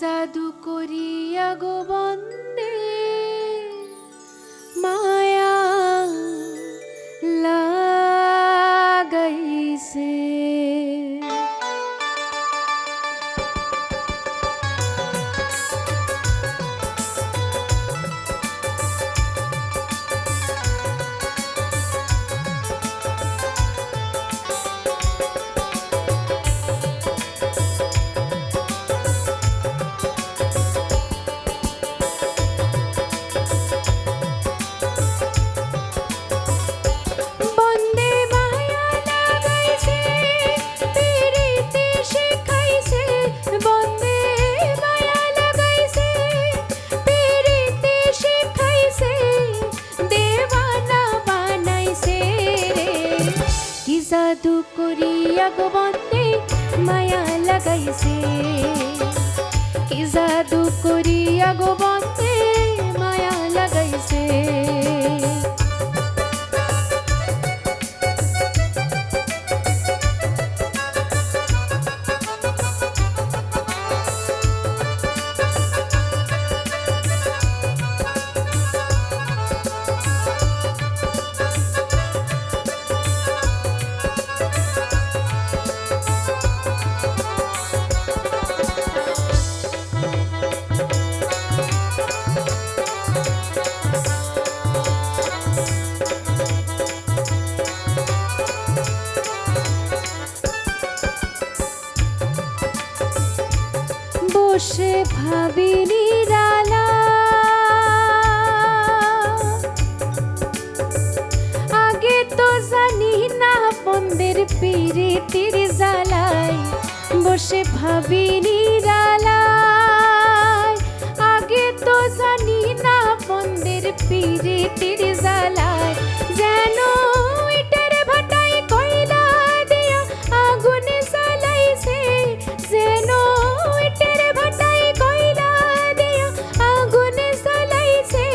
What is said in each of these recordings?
জাদু করিয়া গো বন্দে মায়া লাগাইছে। জাদু করিয়া গো বন্দে মায়া লাগাইছে, কি জাদু করিয়া গো বন্দে মায়া লাগাইছে। বসে ভাবি নিরালা, আগে তো জানি না বন্দের পিরিতির জ্বালায়। বসে ভাবি নিরালায়, আগে তো জানি না বন্দের পিরিতির জ্বালায়। যেন ইটের ভাটায় কয়লা দিয়া আগুন জ্বালাইছে, যেন ইটের ভাটায় কয়লা দিয়া আগুন জ্বালাইছে,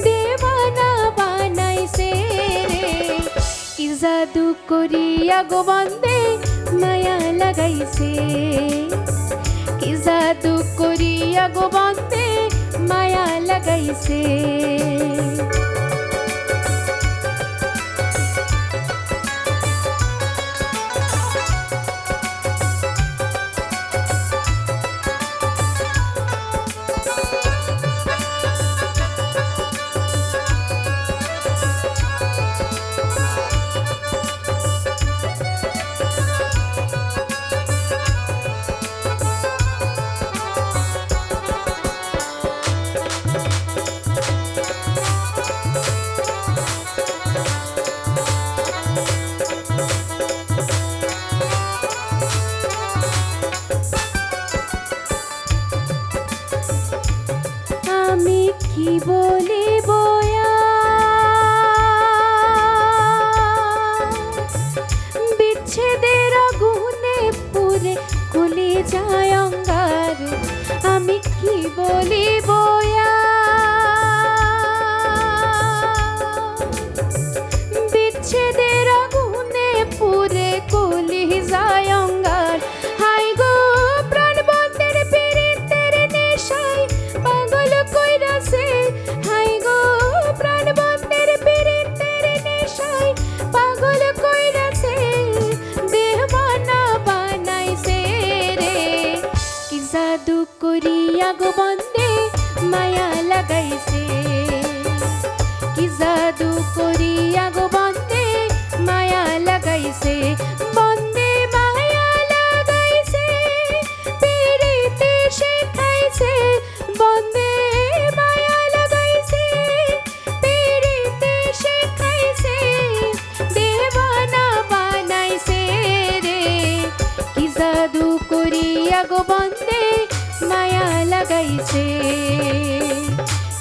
দেওয়ানা বানাইছে রে। কি জাদু করিয়া গো বন্দে মায়া লাগাইছে, কি জাদু করিয়া গো বন্দে মায়া লাগাইছে। আমি কি বলিব বিচ্ছেদের আগুনে পুরে গলে যায় অঙ্গার। আমি কি বলিব বিচ্ছেদের আগুনে পুরে গলে যায় অঙ্গার। হাই গো প্রাণ বন্দের পীড়িতের নেশায় পাগল কইরাছে, হাই গো প্রাণ বন্দের পীড়িতের নেশায় পাগল কইরাছে, দেওয়ানা বানাইছে রে। কি জাদু করিয়া গো বন্দে মায়া লাগাইছে, কি জাদু করিয়া গো বন্দে মায়া লাগাইছে। বন্দে মায়া লাগাইছে, পিরিতে শেখাইছে, বন্দে মায়া লাগাইছে, পিরিতে শেখাইছে, দেওয়ানা বানাইছে রে। কি জাদু করিয়া গো বন্দে মায়া লাগাইছে,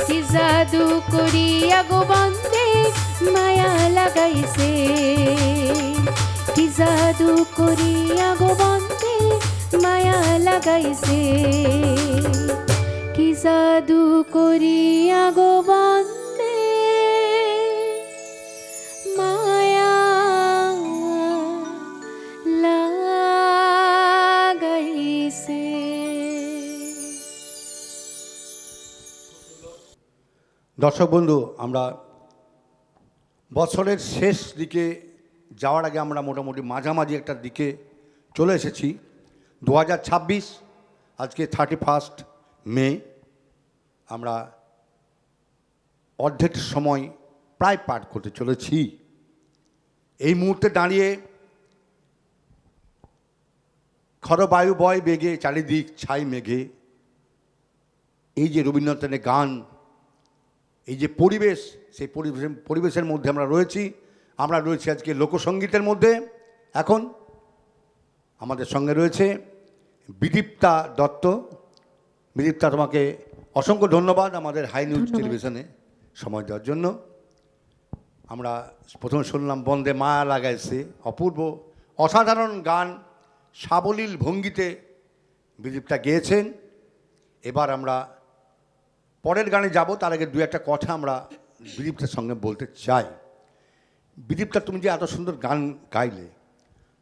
কি জাদু করিয়া গো বন্দে মায়া লাগাইছে, কি জাদু করিয়া গো বন্দে মায়া লাগাইছে, কি জাদু করিয়া গো বন্দে মায়া লাগাইছে। দর্শক বন্ধু, আমরা বছরের শেষ দিকে যাওয়ার আগে আমরা মোটামুটি মাঝামাঝি একটা দিকে চলে এসেছি। 2026, আজকে 31 মে। আমরা অর্ধেক সময় প্রায় পার করতে চলেছি। এই মুহূর্তে দাঁড়িয়ে খরবায়ু বয় বেগে, চারিদিক ছাই মেঘে, এই যে রবীন্দ্রনাথের গান, এই যে পরিবেশ, সেই পরিবেশের মধ্যে আমরা রয়েছি আজকে লোকসঙ্গীতের মধ্যে। এখন আমাদের সঙ্গে রয়েছে বিদীপ্তা দত্ত। বিদীপ্তা, তোমাকে অসংখ্য ধন্যবাদ আমাদের হাই নিউজ টেলিভিশনে সময় দেওয়ার জন্য। আমরা প্রথমে শুনলাম বন্দে মায়া লাগাইছে, অপূর্ব অসাধারণ গান, সাবলীল ভঙ্গিতে বিদীপ্তা গেয়েছেন। এবার আমরা পরের গানে যাব, তার আগে দু একটা কথা আমরা বিদীপ্তার সঙ্গে বলতে চাই। বিদীপ্তা, তুমি যে এত সুন্দর গান গাইলে,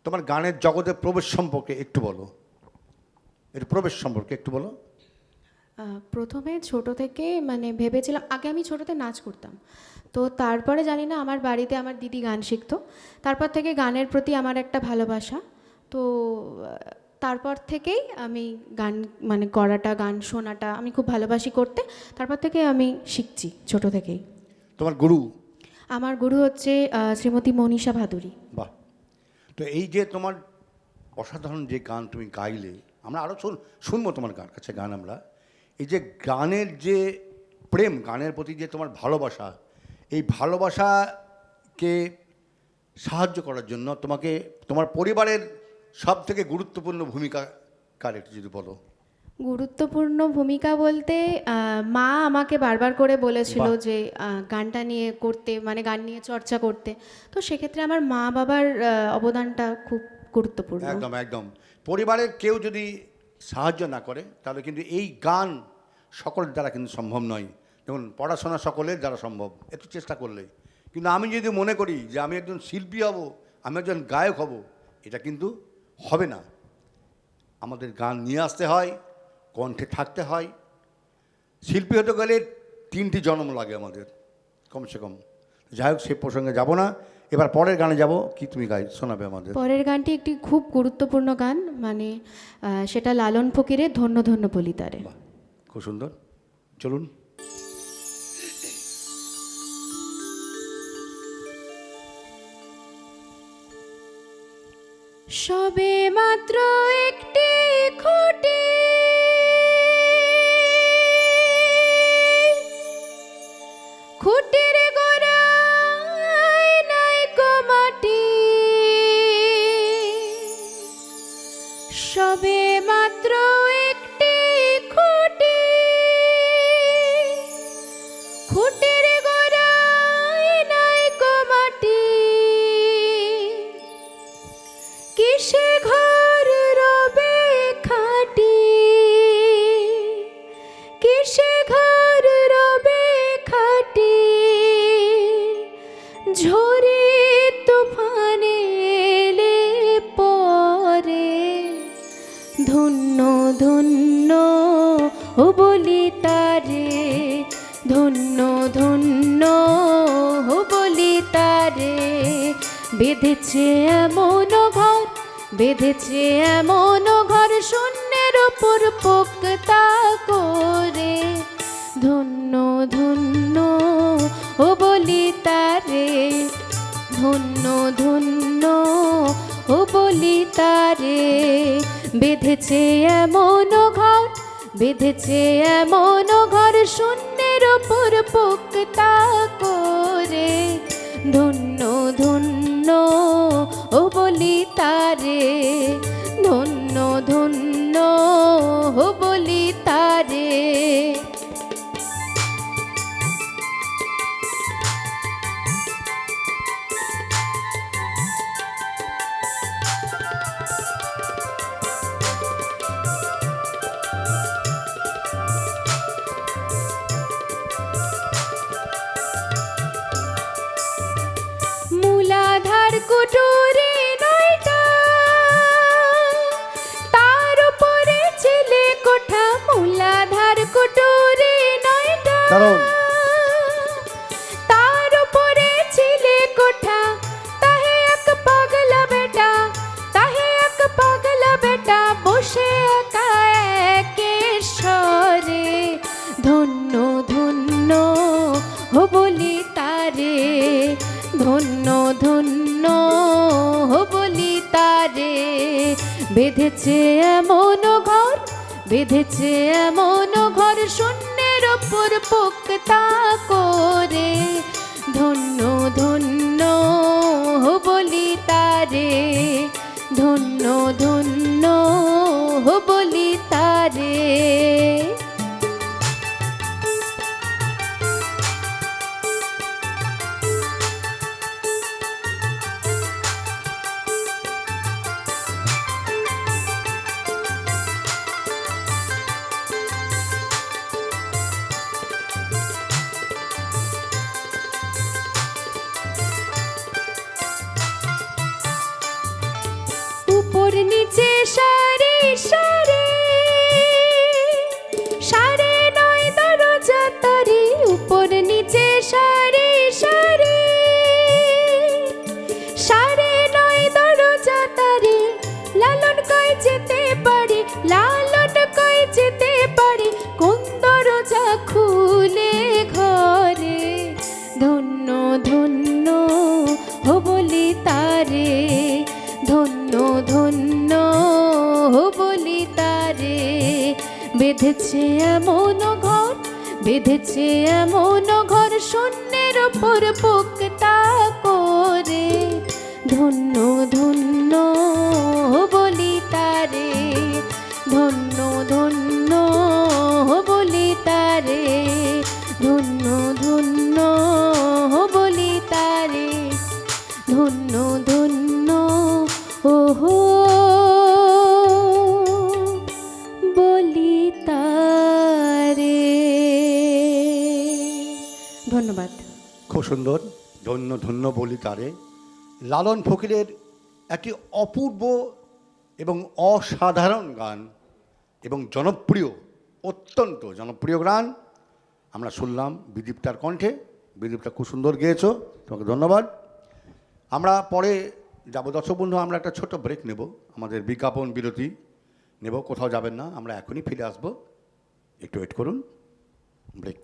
তোমার গানের জগতে প্রবেশ সম্পর্কে একটু বলো। প্রথমে ছোট থেকে মানে ভেবেছিলাম, আগে আমি ছোটোতে নাচ করতাম, তো তারপরে জানি না আমার বাড়িতে আমার দিদি গান শিখতো, তারপর থেকে গানের প্রতি আমার একটা ভালোবাসা, তো তারপর থেকেই আমি গান মানে করাটা, গান শোনাটা আমি খুব ভালোবাসি করতে। তারপর থেকে আমি শিখছি ছোট থেকেই। তোমার গুরু? আমার গুরু হচ্ছে শ্রীমতী মনীষা ভাদুরী। বাহ। তো এই যে তোমার অসাধারণ যে গান তুমি গাইলে, আমরা আরও শুনবো তোমার কাছে গান। আমরা এই যে গানের যে প্রেম, গানের প্রতি যে তোমার ভালোবাসা, এই ভালোবাসাকে সাহায্য করার জন্য তোমাকে তোমার পরিবারের সব থেকে গুরুত্বপূর্ণ ভূমিকা কার, একটু যদি বলো। গুরুত্বপূর্ণ ভূমিকা বলতে মা আমাকে বারবার করে বলেছিল যে গানটা নিয়ে করতে, মানে গান নিয়ে চর্চা করতে, তো সেক্ষেত্রে আমার মা বাবার অবদানটা খুব গুরুত্বপূর্ণ। একদম একদম। পরিবারের কেউ যদি সাহায্য না করে তাহলে কিন্তু এই গান সকলের দ্বারা কিন্তু সম্ভব নয়। যেমন পড়াশোনা সকলের দ্বারা সম্ভব একটু চেষ্টা করলে, কিন্তু আমি যদি মনে করি যে আমি একজন শিল্পী হব, আমি একজন গায়ক হব, এটা কিন্তু হবে না। আমাদের গান নিয়ে আসতে হয়, কণ্ঠে থাকতে হয়। শিল্পী হতে গেলে 3টি জন্ম লাগে আমাদের কমসে কম। যাই হোক, সে প্রসঙ্গে যাব না। এবার পরের গানে যাব। কি তুমি শোনাবে আমাদের? পরের গানটি একটি খুব গুরুত্বপূর্ণ গান, মানে সেটা লালন ফকিরের ধন্য ধন্য বলি তারে। খুব সুন্দর, চলুন। সবে মাত্র একটি খুঁটি, খুঁটির গোড়ায় নাই মাটি, সবে মাত্র একটি খুঁটি, খুঁটির গোড়ায় নাই মাটি, কিসে ঘর রবে খাটি, কিসে ঘর রবে খাটি, ঝড়ে তুফানে এলে পরে, ধন্য ধন্য ও বলি তারে, ধন্য ধন্য ও বলি তারে, বেঁধেছে এমন ঘর, বেঁধেছে এমন ঘর, শূন্যের ওপর পোক্তা করে, ধন্য ধন্য ও বলি তারে, ধন্য ধন্য ও বলি তারে, বেঁধেছে এমন ঘর, বেঁধেছে এমন ঘর, শূন্যের ওপর পোক্তা করে, ধন্য ধন্য ও বলি তারে, ধন্য ধন্য ও বলি তারে। মূলাধার কুটুরে নয়টা, তার উপরে ছেলে কোঠা, মূলাধার কুটুরে নয়টা, বেঁধেছে এমন ঘর, বেঁধেছে এমন ঘর শূন্যের ওপর পোক্তা করে। ধন্য ধন্য বলি তারে, ধন্য ধন্য বলি তারে। উপর নিচে সারি সারি, সাড়ে নয় দরজা তারি। উপর নিচে সারি সারি, সাড়ে নয় দরজা তারি। লালন কই যেতে পারি, লালন কই যেতে পারি, কোন দরজা খুলে ঘরে। ধন্য ধন্য বলি তারে, ধন্য ধন্য বলি তারে। বেঁধেছে এমন ঘর, বেঁধেছে এমন ঘর শূন্যের ওপর পোক্তা করে। ধন্য ধন্য বলি তারে, ধন্য ধন্য বলি তারে, ধন্য ধন্য বলি তারে, ধন্য ধন্য ওহো বলি তারে। ধন্যবাদ। খুব সুন্দর, ধন্য ধন্য বলি তারে। লালন ফকিরের একটি অপূর্ব এবং অসাধারণ গান এবং জনপ্রিয়, অত্যন্ত জনপ্রিয় গান আমরা শুনলাম বিদীপ্তার কণ্ঠে। বিদীপ্তা খুব সুন্দর গেয়েছো, তোমাকে ধন্যবাদ। আমরা পরে যাব দর্শক বন্ধু, আমরা একটা ছোট ব্রেক নেব, আমাদের বিজ্ঞাপন বিরতি নেব। কোথাও যাবেন না, আমরা এখনই ফিরে আসবো, একটু ওয়েট করুন, ব্রেক।